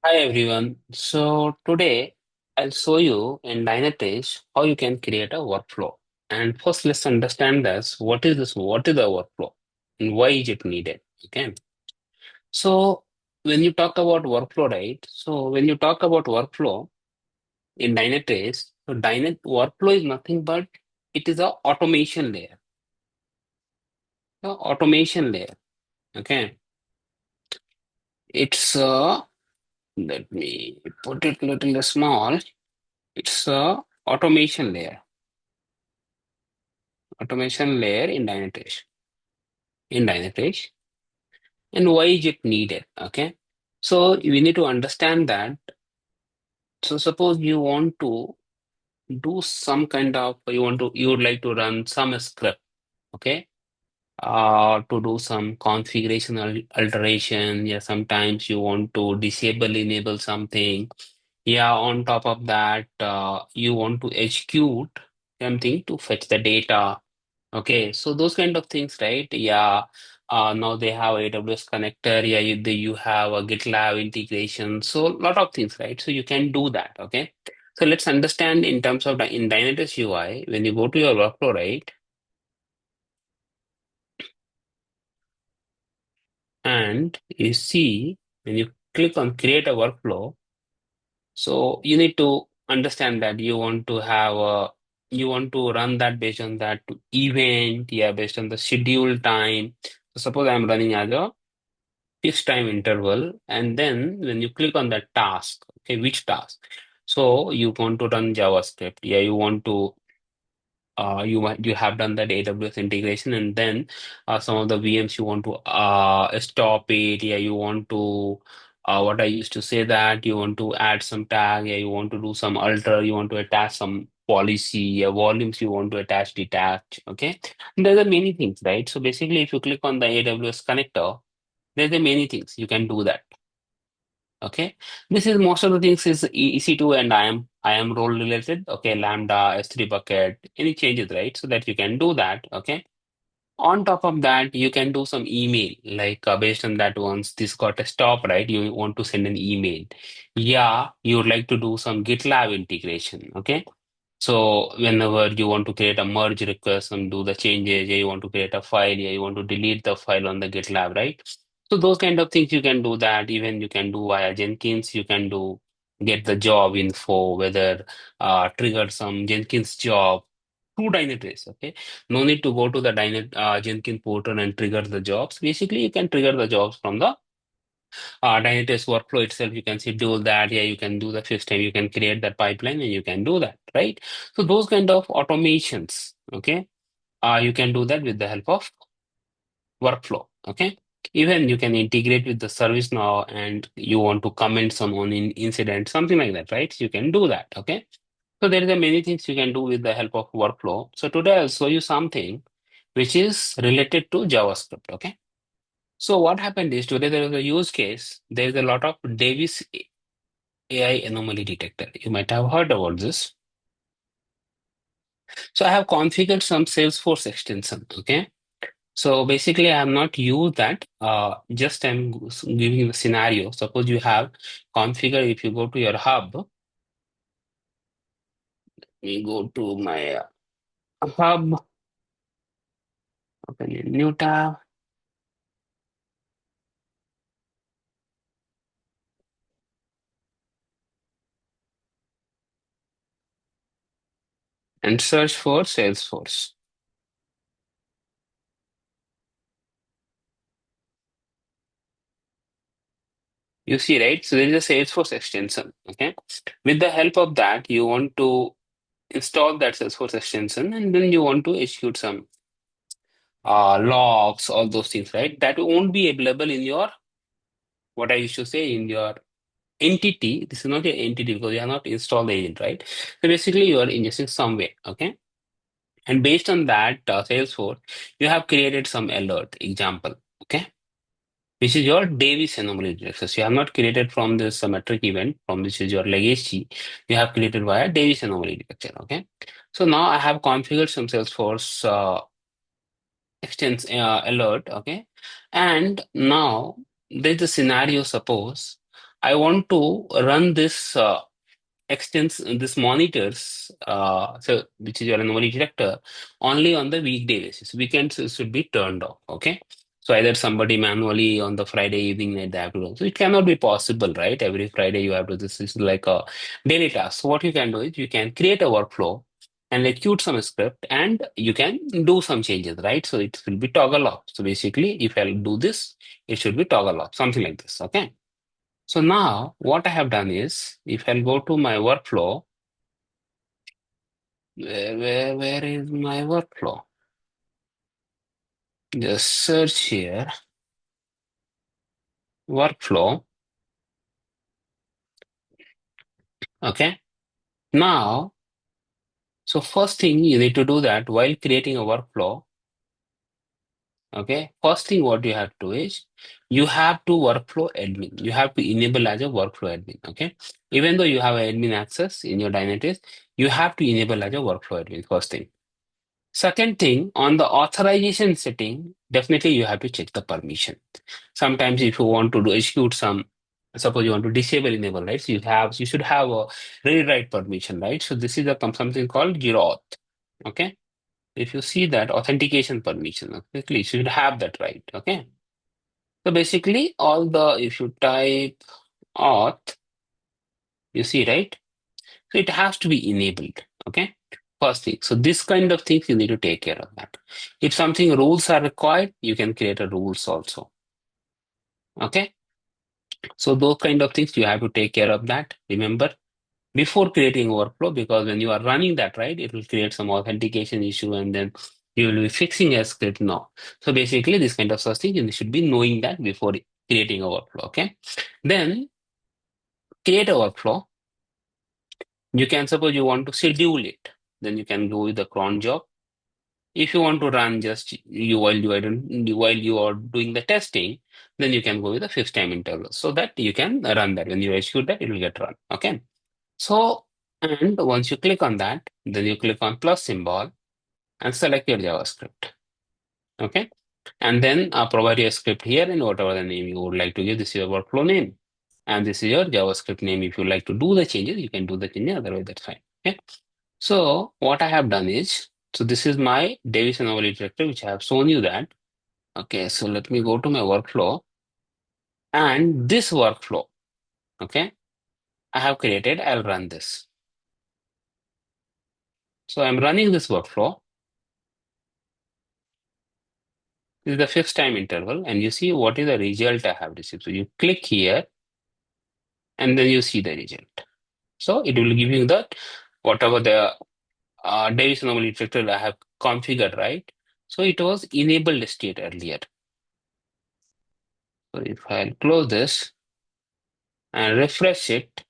Hi everyone. So today I'll show you in Dynatrace how you can create a workflow. And first let's understand this. What is a workflow and why is it needed? Okay. So when you talk about workflow, right? So when you talk about workflow in Dynatrace, so workflow is nothing but it is a automation layer. The automation layer. Okay. It's let me put it a little small. It's a automation layer in Dynatrace. And why is it needed? Okay. So we need to understand that. So suppose you want to do some kind of, you would like to run some script, okay? To do some configuration alteration. Yeah, sometimes you want to enable something. Yeah, on top of that, you want to execute something to fetch the data. Okay, so those kind of things, right? Yeah. Now they have AWS connector. Yeah, you have a GitLab integration. So a lot of things, right? So you can do that. Okay. So let's understand in terms of in Dynatrace UI, when you go to your workflow, right? And you see when you click on create a workflow, so you need to understand that you want to run that based on that event, yeah, based on the schedule time. So suppose I'm running as a fixed time interval, and then when you click on that task, okay, which task? So you want to run JavaScript, yeah, you want to you have done that AWS integration, and then some of the VMs you want to stop it. Yeah, you want to what I used to say that you want to add some tag. Yeah, you want to do some alter. You want to attach some policy. Yeah, volumes you want to attach, detach. Okay, and there are many things, right? So basically, if you click on the AWS connector, there's a many things you can do that. Okay, this is most of the things is EC2 and I am role related. Okay, Lambda, S3 bucket, any changes, right? So that you can do that. Okay. On top of that, you can do some email, like based on that once this got a stop, right? You want to send an email. Yeah, you would like to do some GitLab integration. Okay. So whenever you want to create a merge request and do the changes, yeah, you want to create a file, yeah, you want to delete the file on the GitLab, right? So those kind of things you can do that. Even you can do via Jenkins. You can do get the job info, whether trigger some Jenkins job through Dynatrace. Okay, no need to go to the Jenkins portal and trigger the jobs. Basically, you can trigger the jobs from the Dynatrace workflow itself. You can schedule that. Yeah, you can do the fixed time. You can create that pipeline and you can do that, right? So those kind of automations, okay, you can do that with the help of workflow, okay? Even you can integrate with the service now and you want to comment some on incident, something like that, right? You can do that, okay? So there is a many things you can do with the help of workflow. So today I'll show you something which is related to JavaScript, okay? So what happened is today there is a use case. There is a lot of Davis AI anomaly detector. You might have heard about this. So I have configured some Salesforce extension. Okay. So basically, I have not used that. Just I'm giving you the scenario. Suppose you have configured. If you go to your hub, we go to my hub, open a new tab, and search for Salesforce. You see, right? So there is a Salesforce extension. Okay. With the help of that, you want to install that Salesforce extension, and then you want to execute some logs, all those things, right? That won't be available in your, what I used to say, in your entity. This is not your entity because you have not installed the agent, right? So basically, you are ingesting somewhere, okay? And based on that, Salesforce, you have created some alert example, okay? Which is your Davis anomaly detector. So you have not created from this metric event, from which is your legacy. You have created via Davis anomaly detector, okay? So now I have configured some Salesforce extends alert, okay? And now there's a scenario, suppose. I want to run this extends this monitors, so which is your anomaly detector, only on the weekday basis. Weekends should be turned off. Okay. So either somebody manually on the Friday evening night they have to do. So it cannot be possible, right? Every Friday you have to. This is like a daily task. So what you can do is you can create a workflow and execute some script, and you can do some changes, right? So it will be toggle off. So basically, if I do this, it should be toggle off, something like this. Okay. So now what I have done is, if I go to my workflow, where is my workflow? Just search here, workflow. Okay. Now, so first thing you need to do that while creating a workflow. Okay. First thing what you have to do is you have to workflow admin. You have to enable as a workflow admin. Okay. Even though you have admin access in your Dynatrace, you have to enable as a workflow admin first thing. Second thing, on the authorization setting, definitely you have to check the permission. Sometimes if you want to do execute some, suppose you want to disable enable, right? So you should have a read write permission, right? So this is something called zero auth. Okay. If you see that authentication permission, okay, you should have that right. Okay. So basically all the, if you type auth, you see, right? So it has to be enabled. Okay. First thing. So this kind of things you need to take care of that. If something rules are required, you can create a rules also. Okay. So those kind of things you have to take care of that. Remember, before creating workflow, because when you are running that, right, it will create some authentication issue and then you will be fixing a script now. So basically this kind of such thing, you should be knowing that before creating a workflow. Okay. Then create a workflow. You can suppose you want to schedule it. Then you can go with the cron job. If you want to run just while you are doing the testing, then you can go with the fixed time interval so that you can run that. When you execute that, it will get run. Okay. So, and once you click on that, then you click on plus symbol and select your JavaScript. Okay. And then provide your script here in whatever the name you would like to give. This is your workflow name. And this is your JavaScript name. If you like to do the changes, you can do the changes. Otherwise, that's fine. Okay. So what I have done is, so this is my Davis anomaly directory, which I have shown you that. Okay, so let me go to my workflow and this workflow, okay, I have created, I'll run this. So I'm running this workflow. This is the fixed time interval, and you see what is the result I have received. So you click here and then you see the result. So it will give you the whatever the Davis anomaly detector I have configured, right? So it was enabled state earlier. So if I close this and refresh it,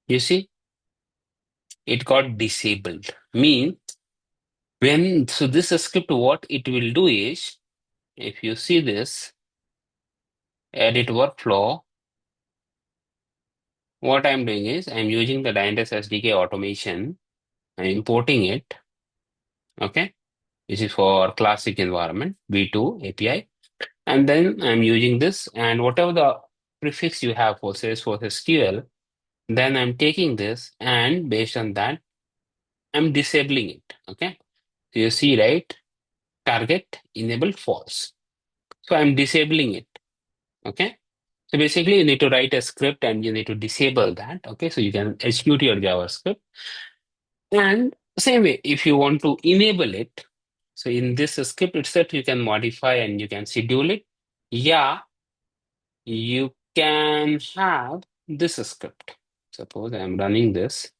you see it got disabled. Mean when, so this script, what it will do is, if you see this, edit workflow, what I'm doing is I'm using the Dynatrace SDK automation. I'm importing it. Okay. This is for classic environment, V2 API. And then I'm using this, and whatever the prefix you have for Salesforce SQL, then I'm taking this, and based on that, I'm disabling it. Okay. So you see, right? Target enable false. So I'm disabling it. Okay. So basically, you need to write a script and you need to disable that. Okay. So you can execute your JavaScript. And same way, if you want to enable it, so in this script itself, you can modify and you can schedule it. Yeah, you can have this script. Suppose I'm running this.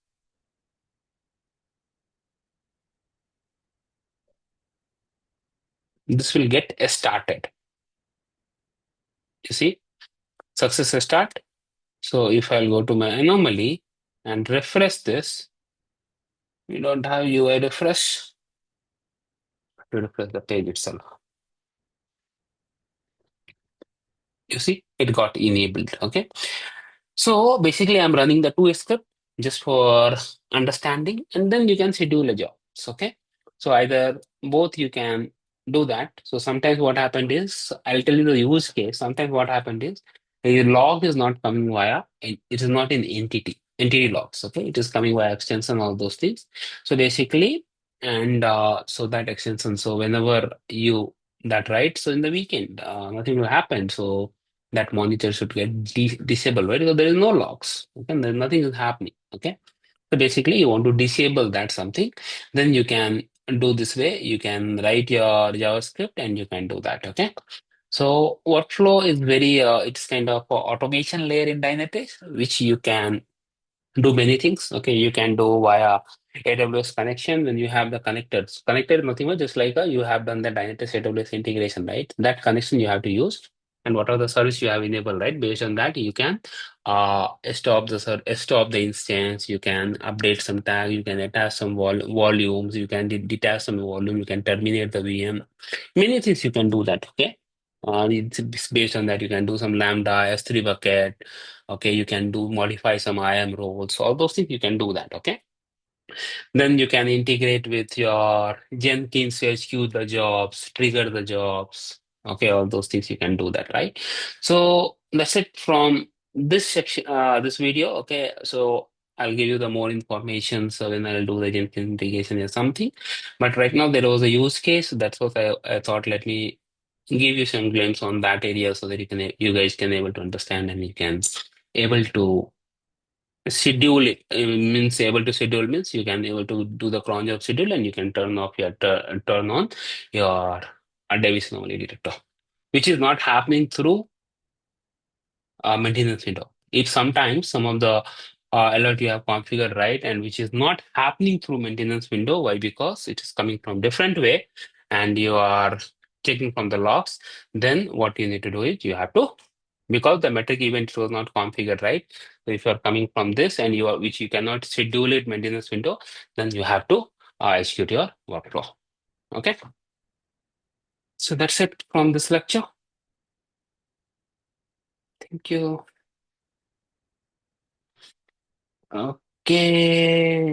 This will get started. You see, success start. So if I'll go to my anomaly and refresh this, we don't have UI refresh to refresh the page itself. You see, it got enabled. Okay. So basically, I'm running the two script just for understanding, and then you can schedule a job. Okay. So either both you can do that. So sometimes what happened is, I'll tell you the use case. Sometimes what happened is, a log is not coming via, it is not in entity logs. Okay, it is coming via extension, all those things. So basically, and so that extension. So whenever you that right, so in the weekend, nothing will happen. So that monitor should get disabled, right? Because there is no logs. Okay, and then nothing is happening. Okay. So basically, you want to disable that something, then you can do this way. You can write your JavaScript and you can do that. Okay. So workflow is very, it's kind of a automation layer in Dynatrace, which you can do many things. Okay, you can do via AWS connection when you have the connectors. Connected nothing but just like you have done the Dynatrace AWS integration, right? That connection you have to use, and what are the service you have enabled, right? Based on that, you can stop the instance. You can update some tag. You can attach some volumes. You can detach some volume. You can terminate the VM. Many things you can do that. Okay. It's based on that you can do some Lambda S3 bucket. Okay, you can do modify some IAM roles, all those things you can do that. Okay, then you can integrate with your Jenkins to execute the jobs, trigger the jobs. Okay, all those things you can do that, right? So that's it from this section, this video. Okay, so I'll give you the more information. So when I'll do the Jenkins integration or something, but right now there was a use case. That's what I thought. Let me give you some glimpse on that area so that you guys can able to understand and you can able to schedule it. Means able to schedule means you can able to do the cron job schedule and you can turn off your turn on your Davis anomaly detector, which is not happening through maintenance window. If sometimes some of the alert you have configured right and which is not happening through maintenance window, why? Because it is coming from different way and you are checking from the logs, then what you need to do is you have to, because the metric event was not configured right. So if you are coming from this and you are which you cannot schedule it maintenance window, then you have to execute your workflow. Okay. So that's it from this lecture. Thank you. Okay.